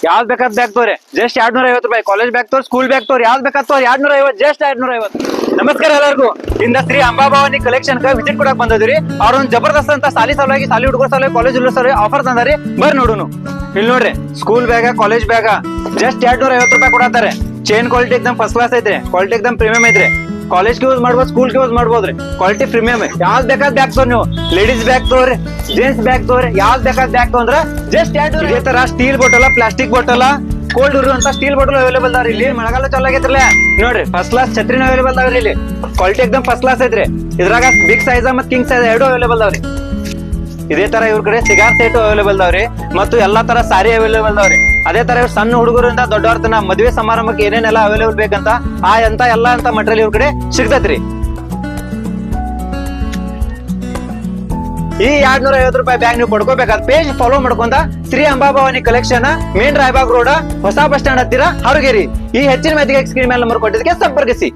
ಯಾವ್ದ್ ಬೇಕಾದ್ ಬ್ಯಾಗ್ ತೋರಿ ಜಸ್ಟ್ 250 ರೂಪಾಯಿ. ಕಾಲೇಜ್ ಬ್ಯಾಗ್ ತೋರಿ, ಸ್ಕೂಲ್ ಬ್ಯಾಗ್ ತೋರಿ, ಯಾವ್ದ್ ಬೇಕಾದ್ ತೋರಿ 250, ಜಸ್ಟ್ 250. ನಮಸ್ಕಾರ ಎಲ್ಲರಿಗೂ. ಇಂದ ಶ್ರೀ ಅಂಬಾಭವಾನಿ ಕಲೆಕ್ಷನ್ ವಿಸಿಟ್ ಕೊಡಕ್ ಬಂದಿದ್ರಿ. ಅವ್ರೊಂದ್ ಜಬರ್ದಸ್ತ್ ಅಂತ ಸಾಲಿ ಸಲುವಾಗಿ, ಸಾಲಿ ಹುಡುಗರ ಸಲುವಾಗಿ, ಕಾಲೇಜ್ ಹುಡುಗರ ಸಲುವಾಗಿ ಆಫರ್ ತಂದಾರಿ. ಬರ್ರಿ ನೋಡುನು. ಇಲ್ಲಿ ನೋಡ್ರಿ, ಸ್ಕೂಲ್ ಬ್ಯಾಗ, ಕಾಲೇಜ್ ಬ್ಯಾಗ ಜಸ್ಟ್ 250 ರೂಪಾಯಿ ಕೊಡತ್ತಾರೆ. ಚೈನ್ ಕ್ವಾಲಿಟಿ ಎಕ್ದಮ್ ಫಸ್ಟ್ ಕ್ಲಾಸ್ ಐತ್ರಿ. ಕ್ವಾಲಿಟಿ ಎಕ್ದಮ್ ಪ್ರೀಮಿಯಂ ಐತ್ರಿ. ಕಾಲೇಜ್ ಯೂಸ್ ಮಾಡ್ಬೋದು, ಸ್ಕೂಲ್ ಯೂಸ್ ಮಾಡ್ಬೋದ್ರಿ. Quality premium. ಯಾವ್ದ್ ಬೇಕಾದ್ ಬ್ಯಾಗ್ ತೋರಿ ನೀವು. ಲೇಡೀಸ್ ಬ್ಯಾಗ್ ತೋರಿ, ಜೆಂಟ್ಸ್ ಬ್ಯಾಗ್ ತೋರಿ, ಯಾವ್ದ್ ಬೇಕಾದ್ ಬ್ಯಾಗ್ ತಗೊಂಡ್ರ ಜಸ್ಟ್ 250. ಇದೇ ತರ steel bottle, plastic bottle, cold ಇರುವಂತ ಸ್ಟೀಲ್ ಬಾಟಲ್ ಅವೈಲೇಬಲ್ ಅದಾವ್ರಿ. ಇಲ್ಲಿ ಮಳೆಗಾಲ ಚಾಲು ಆಗೈತ್ರಲ್ಲ, ನೋಡ್ರಿ ಫಸ್ಟ್ ಕ್ಲಾಸ್ ಛತ್ರಿನ ಅವೈಲೇಬಲ್ ಅದಾವ್ರಿ. ಇಲ್ಲಿ ಕ್ವಾಲಿಟಿ ಎಕ್ದಮ್ ಫಸ್ಟ್ ಕ್ಲಾಸ್ ಐತ್ರಿ. ಇದ್ರಾಗ ಬಿಗ್ ಸೈಜ್ ಮತ್ ಕಿಂಗ್ ಸೈಜ್ ಎರಡು ಅವೈಲೇಬಲ್ ಅದಾವ್ರಿ. ಇದೇ ತರ ಇವ್ರ ಕಡೆ ಸಿಗಾರ್ ಸೆಟ್ ಅವೈಲೇಬಲ್ ಅದಾವ್ರಿ. ಮತ್ತು ಎಲ್ಲಾ ತರ ಸಾರಿ ಅವೈಲೇಬಲ್ ಅದಾವ್ರಿ. ಅದೇ ತರ ಇವ್ರು ಸಣ್ಣ ಹುಡುಗರಿಂದ ದೊಡ್ಡವ್ರ ತನ ಮದುವೆ ಸಮಾರಂಭಕ್ಕೆ ಏನೇನೆಲ್ಲ ಅವೈಲೇಬಲ್ ಬೇಕಂತ ಎಲ್ಲಾ ಅಂತ ಮಟೀರಿಯಲ್ ಇವ್ರ ಕಡೆ ಸಿಗ್ತೈತ್ರಿ. ಈ 250 ರೂಪಾಯಿ ಬ್ಯಾಗ್ ನೀವು ಪಡ್ಕೋಬೇಕಾದ ಪೇಜ್ ಫಾಲೋ ಮಾಡ್ಕೊಂತ Shri Ambabhavani collection, main Raibag road, ಹೊಸ ಬಸ್ ಸ್ಟ್ಯಾಂಡ್ ಹತ್ತಿರ, ಹಾರುಗೇರಿ. ಈ ಹೆಚ್ಚಿನ ಮಾಹಿತಿಗೆ ಸ್ಕ್ರೀನ್ ಮೇಲೆ ನಂಬರ್ ಕೊಟ್ಟಿದ್ದಕ್ಕೆ ಸಂಪರ್ಕಿಸಿ.